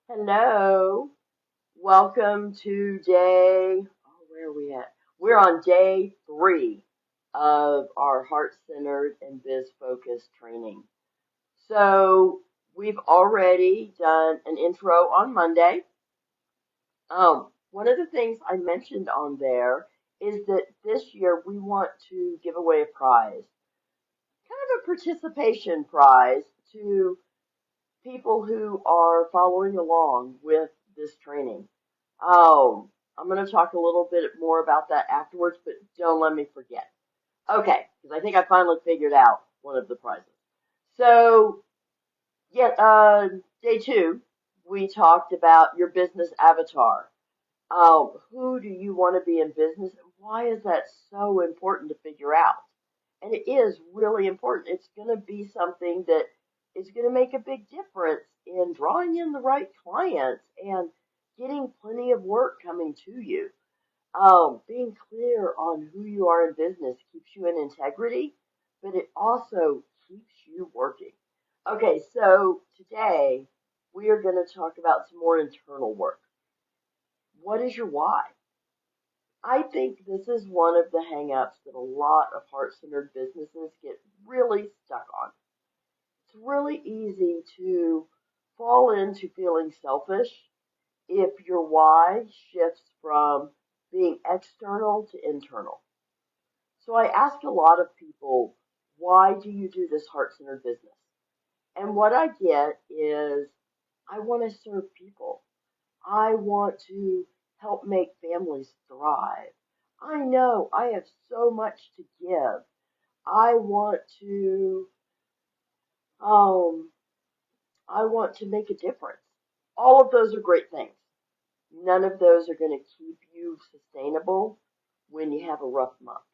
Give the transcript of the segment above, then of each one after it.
Hello. Welcome to where are we at? We're on day three of our heart centered and biz focused training. So we've already done an intro on Monday. One of the things I mentioned on there is that this year we want to give away a prize, kind of a participation prize to people who are following along with this training. I'm going to talk a little bit more about that afterwards, but don't let me forget. Okay, because I think I finally figured out one of the prizes. So, yeah, day two, we talked about your business avatar. Who do you want to be in business, and why is that so important to figure out? And it is really important. It's going to be something that is going to make a big difference in drawing in the right clients and getting plenty of work coming to you. Being clear on who you are in business keeps you in integrity, but it also keeps you working. Okay, so today we are going to talk about some more internal work. What is your why? I think this is one of the hangups that a lot of heart-centered businesses get really stuck on. It's really easy to fall into feeling selfish if your why shifts from being external to internal. So I ask a lot of people, why do you do this heart-centered business? And what I get is, I want to serve people. I want to help make families thrive. I know I have so much to give. I want to, um, I want to make a difference. All of those are great things. None of those are going to keep you sustainable when you have a rough month.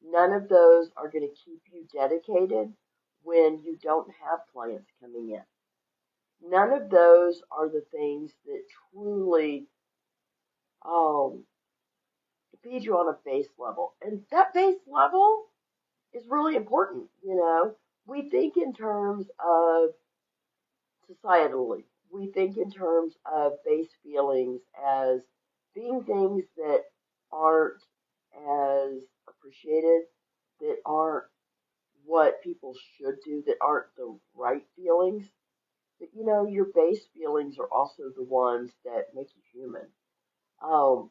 None of those are going to keep you dedicated when you don't have clients coming in. None of those are the things that truly um, feed you on a base level. And that base level is really important. We think in terms of societally, we think in terms of base feelings as being things that aren't as appreciated, that aren't what people should do, that aren't the right feelings. But your base feelings are also the ones that make you human.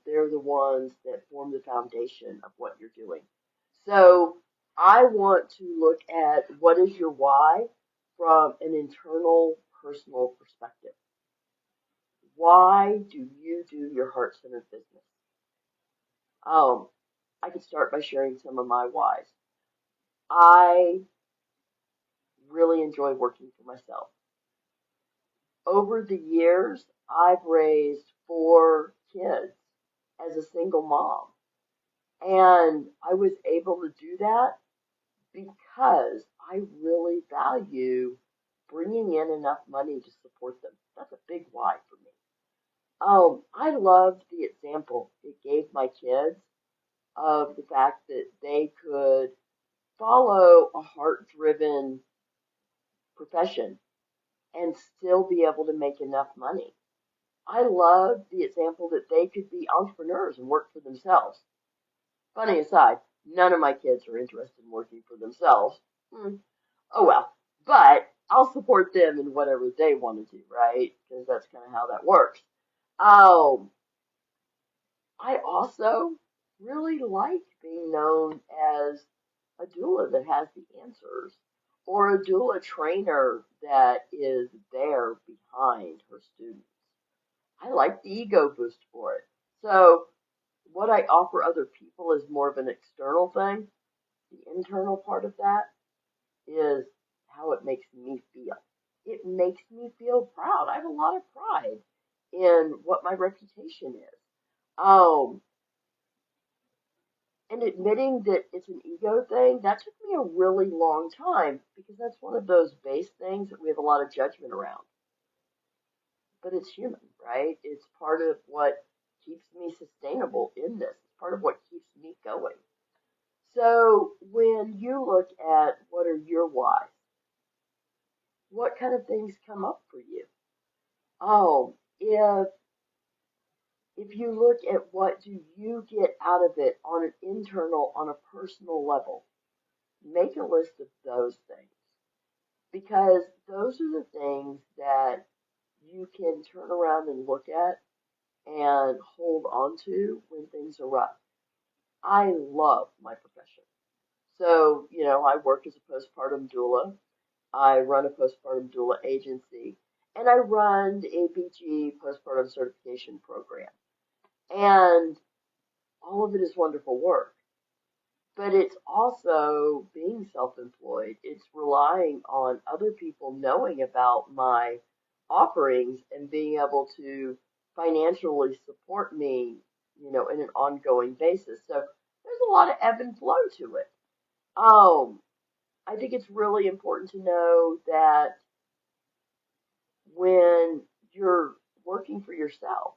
They're the ones that form the foundation of what you're doing. So I want to look at what is your why from an internal personal perspective. Why do you do your heart centered business? Um, I could start by sharing some of my whys. I really enjoy working for myself. Over the years, I've raised four kids as a single mom. And I was able to do that because I really value bringing in enough money to support them. That's a big why for me. I loved the example it gave my kids of the fact that they could follow a heart-driven profession and still be able to make enough money. I loved the example that they could be entrepreneurs and work for themselves. Funny aside, none of my kids are interested in working for themselves. Hmm. Oh well, but I'll support them in whatever they want to do, right? Because that's kind of how that works. Um, I also really like being known as a doula that has the answers, or a doula trainer that is there behind her students. I like the ego boost for it. So what I offer other people is more of an external thing. The internal part of that is how it makes me feel. It makes me feel proud. I have a lot of pride in what my reputation is. Um, and admitting that it's an ego thing, that took me a really long time because that's one of those base things that we have a lot of judgment around. But it's human, right? It's part of what keeps me sustainable in this. It's part of what keeps me going. So when you look at what are your whys, what kind of things come up for you? if you look at what do you get out of it on an internal, on a personal level, make a list of those things because those are the things that you can turn around and look at and hold on to when things are rough. I love my profession. So, I work as a postpartum doula. I run a postpartum doula agency and I run the APG postpartum certification program. And all of it is wonderful work. But it's also being self-employed. It's relying on other people knowing about my offerings and being able to financially support me, in an ongoing basis. So there's a lot of ebb and flow to it. Um, I think it's really important to know that when you're working for yourself,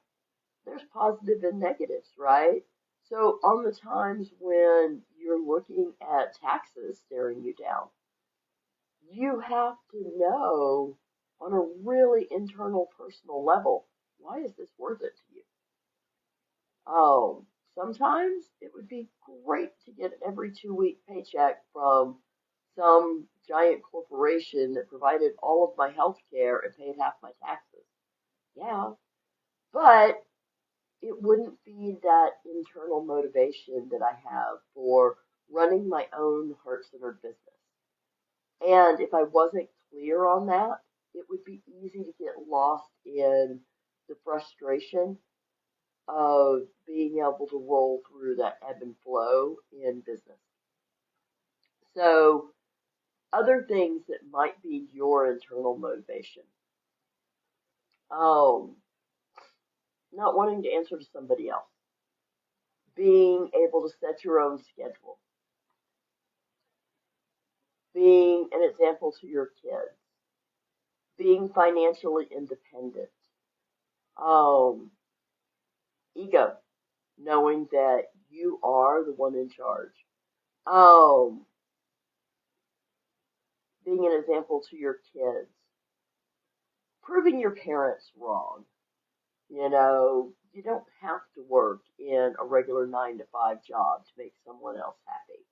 there's positive and negatives, right? So on the times when you're looking at taxes staring you down, you have to know on a really internal personal level, why is this worth it to you? Oh, sometimes it would be great to get an every 2 week paycheck from some giant corporation that provided all of my health care and paid half my taxes. Yeah, but it wouldn't be that internal motivation that I have for running my own heart-centered business. And if I wasn't clear on that, it would be easy to get lost in the frustration of being able to roll through that ebb and flow in business. So, other things that might be your internal motivation. Um, Not wanting to answer to somebody else. Being able to set your own schedule. Being an example to your kids. Being financially independent. Um, Ego. Knowing that you are the one in charge. Um, Being an example to your kids. Proving your parents wrong. You don't have to work in a regular 9 to 5 job to make someone else happy.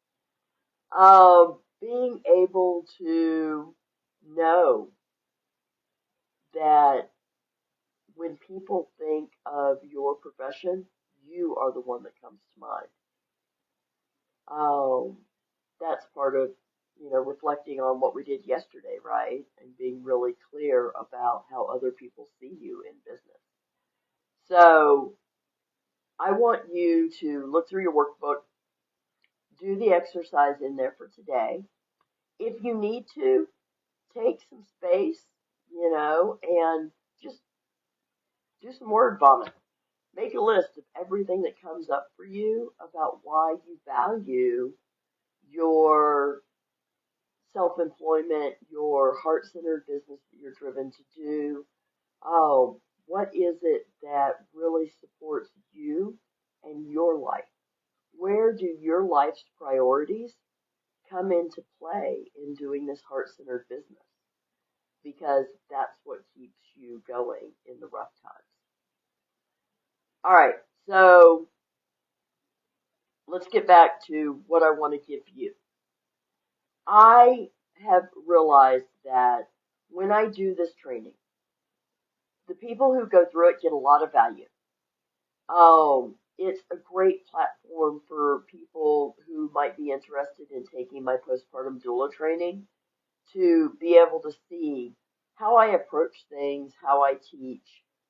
Being able to know that when people think of your profession, you are the one that comes to mind. Um, that's part of, reflecting on what we did yesterday, right? And being really clear about how other people see you in business. So I want you to look through your workbook, do the exercise in there for today. If you need to, take some space, and just do some word vomit. Make a list of everything that comes up for you about why you value your self-employment, your heart-centered business that you're driven to do. What is it that really supports you and your life? Where do your life's priorities come into play in doing this heart-centered business? Because that's what keeps you going in the rough times. All right, so let's get back to what I want to give you. I have realized that when I do this training, the people who go through it get a lot of value. It's a great platform for people who might be interested in taking my postpartum doula training to be able to see how I approach things, how I teach,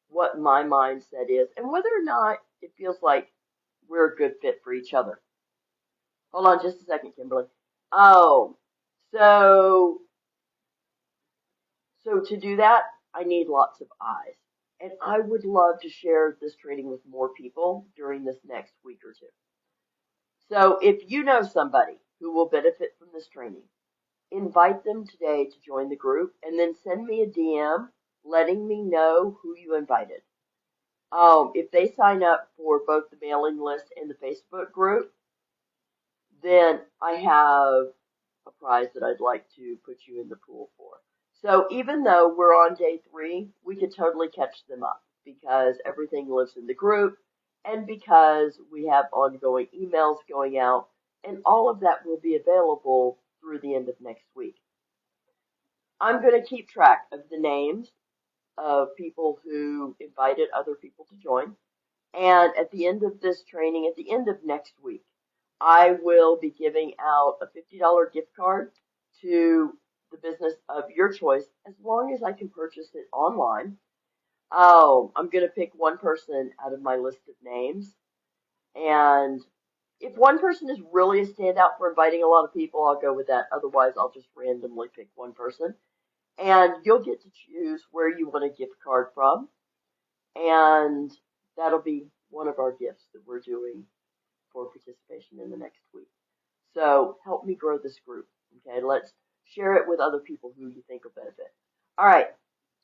what my mindset is, and whether or not it feels like we're a good fit for each other. Hold on just a second, Kimberly. Oh, so so to do that, I need lots of eyes. And I would love to share this training with more people during this next week or two. So if you know somebody who will benefit from this training, invite them today to join the group and then send me a DM letting me know who you invited. If they sign up for both the mailing list and the Facebook group, then I have a prize that I'd like to put you in the pool for. So even though we're on day 3, we could totally catch them up. because everything lives in the group and because we have ongoing emails going out, and all of that will be available through the end of next week. I'm going to keep track of the names of people who invited other people to join. And at the end of this training, at the end of next week, I will be giving out a $50 gift card to the business of your choice, as long as I can purchase it online. Oh, I'm going to pick one person out of my list of names. And if one person is really a standout for inviting a lot of people, I'll go with that. Otherwise, I'll just randomly pick one person. And you'll get to choose where you want a gift card from. And that'll be one of our gifts that we're doing for participation in the next week. So help me grow this group. Okay, let's share it with other people who you think will benefit. All right.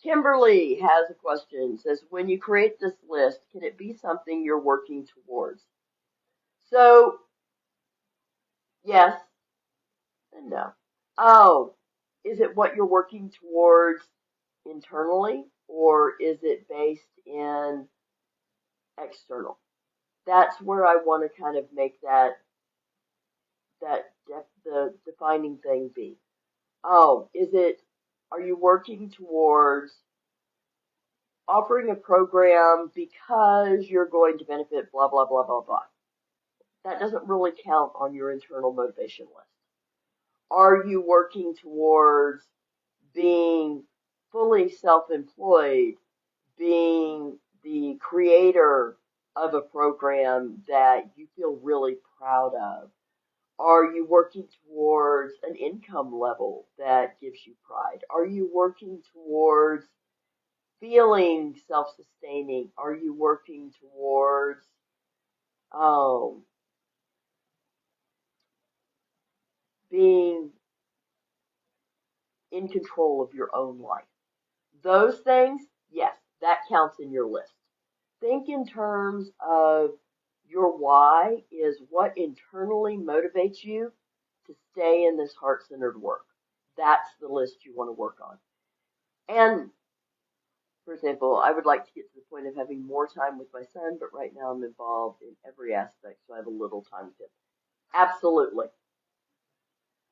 Kimberly has a question. Says, when you create this list, can it be something you're working towards? So, yes and no. Oh, is it what you're working towards internally, or is it based in external? That's where I want to kind of make the defining thing be. Oh, are you working towards offering a program because you're going to benefit blah, blah, blah, blah, blah? That doesn't really count on your internal motivation list. Are you working towards being fully self-employed, being the creator of a program that you feel really proud of? Are you working towards an income level that gives you pride? Are you working towards feeling self-sustaining? Are you working towards um, being in control of your own life? Those things, yes, that counts in your list. Think in terms of your why is what internally motivates you to stay in this heart-centered work. That's the list you want to work on. And for example, I would like to get to the point of having more time with my son, but right now I'm involved in every aspect, so I have a little time with him. Absolutely.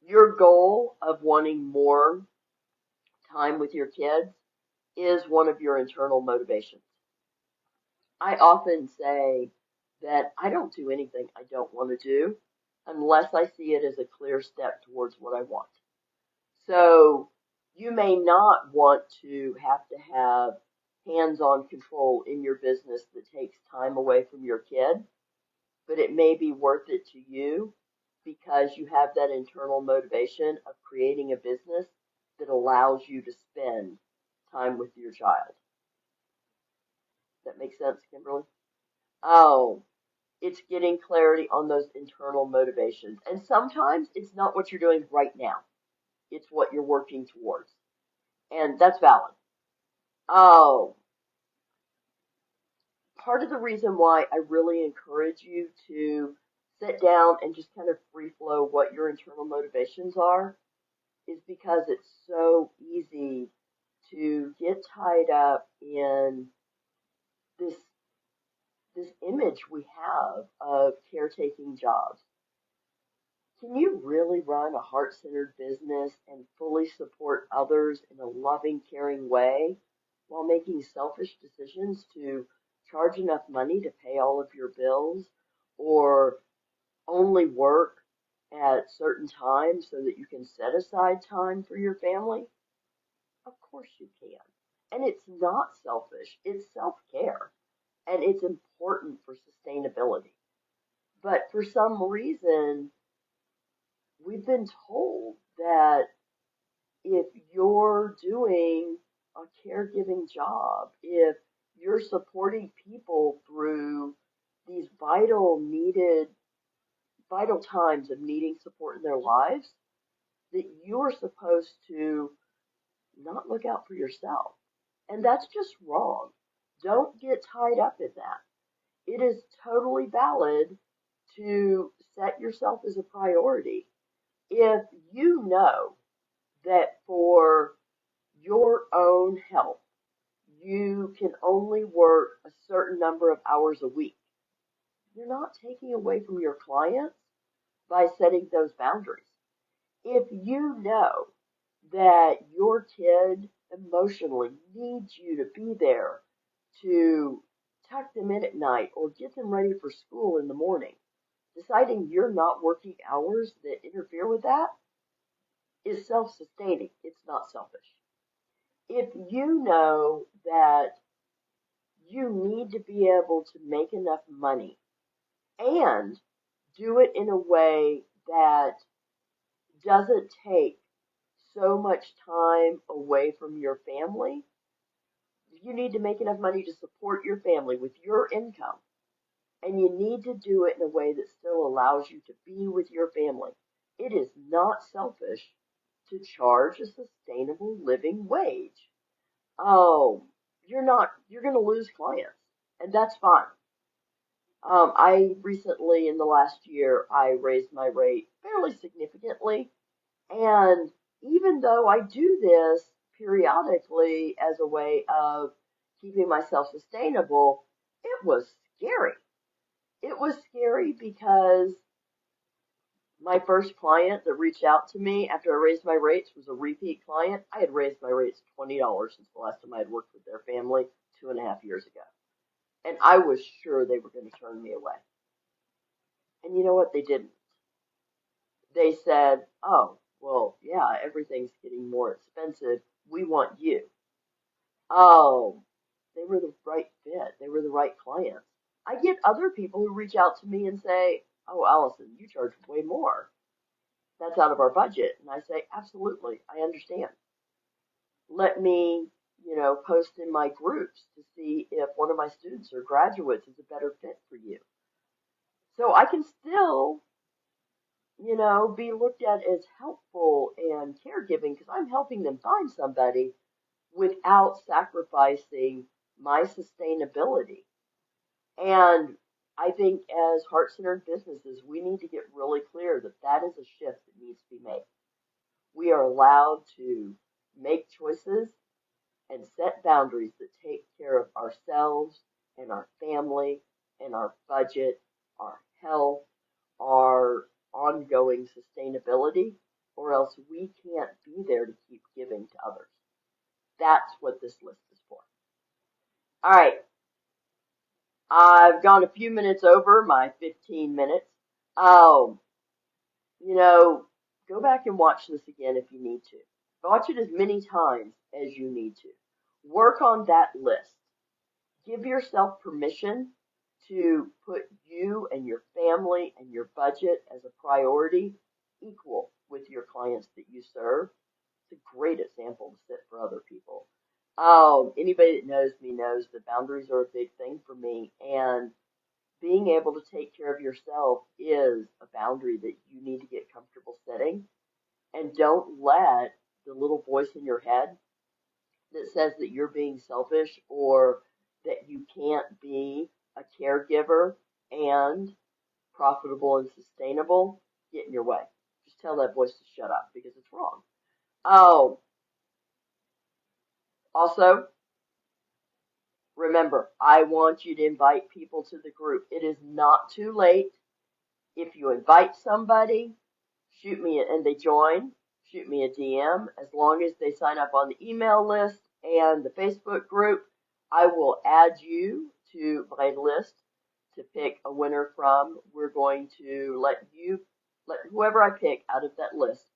Your goal of wanting more time with your kids is one of your internal motivations. I often say that I don't do anything I don't want to do unless I see it as a clear step towards what I want. So you may not want to have hands-on control in your business that takes time away from your kid, but it may be worth it to you because you have that internal motivation of creating a business that allows you to spend time with your child. Does that make sense, Kimberly? Oh, it's getting clarity on those internal motivations. And sometimes it's not what you're doing right now. It's what you're working towards. And that's valid. Oh, part of the reason why I really encourage you to sit down and just kind of free flow what your internal motivations are is because it's so easy to get tied up in this this image we have of caretaking jobs. Can you really run a heart-centered business and fully support others in a loving, caring way while making selfish decisions to charge enough money to pay all of your bills or only work at certain times so that you can set aside time for your family? Of course you can. And it's not selfish, it's self-care, and it's important for sustainability. But for some reason, we've been told that if you're doing a caregiving job, if you're supporting people through these vital times of needing support in their lives, that you're supposed to not look out for yourself. And that's just wrong. Don't get tied up in that. It is totally valid to set yourself as a priority. If you know that for your own health, you can only work a certain number of hours a week. You're not taking away from your clients by setting those boundaries. If you know that your kid emotionally needs you to be there to tuck them in at night or get them ready for school in the morning, deciding you're not working hours that interfere with that is self-sustaining. It's not selfish. If you know that you need to be able to make enough money and do it in a way that doesn't take so much time away from your family, you need to make enough money to support your family with your income. And you need to do it in a way that still allows you to be with your family. It is not selfish to charge a sustainable living wage. Oh, you're going to lose clients, and that's fine. I recently, in the last year, I raised my rate fairly significantly. And even though I do this periodically as a way of keeping myself sustainable, it was scary. It was scary because my first client that reached out to me after I raised my rates was a repeat client. I had raised my rates $20 since the last time I had worked with their family 2.5 years ago. And I was sure they were going to turn me away. And you know what? They didn't. They said, oh, well, yeah, everything's getting more expensive. We want you. Oh, they were the right fit. They were the right clients. I get other people who reach out to me and say, oh, Allison, you charge way more. That's out of our budget. And I say, absolutely, I understand. Let me, post in my groups to see if one of my students or graduates is a better fit for you. So I can still, be looked at as helpful and caregiving because I'm helping them find somebody without sacrificing my sustainability. And I think as heart-centered businesses, we need to get really clear that that is a shift that needs to be made. We are allowed to make choices and set boundaries that take care of ourselves and our family and our budget, our health, our ongoing sustainability, or else we can't be there to keep giving to others. That's what this list is for. All right. I've gone a few minutes over my 15 minutes. Oh, go back and watch this again if you need to. Watch it as many times as you need to. Work on that list. Give yourself permission to put you and your family and your budget as a priority equal with your clients that you serve. It's a great example to set for other people. Anybody that knows me knows that boundaries are a big thing for me, and being able to take care of yourself is a boundary that you need to get comfortable setting. And don't let the little voice in your head that says that you're being selfish or that you can't be a caregiver and profitable and sustainable get in your way. Just tell that voice to shut up because it's wrong. Oh, also, remember, I want you to invite people to the group. It is not too late. If you invite somebody, and they join, shoot me a DM. As long as they sign up on the email list and the Facebook group, I will add you to my list to pick a winner from. We're going to let whoever I pick out of that list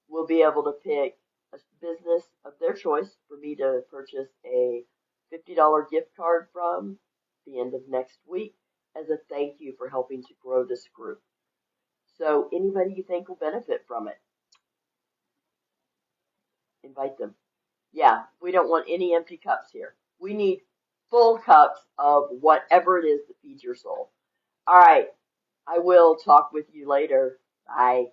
will be able to pick a business of their choice for me to purchase a $50 gift card from the end of next week as a thank you for helping to grow this group. So anybody you think will benefit from it, invite them. Yeah, we don't want any empty cups here. We need full cups of whatever it is that feeds your soul. All right, I will talk with you later. Bye.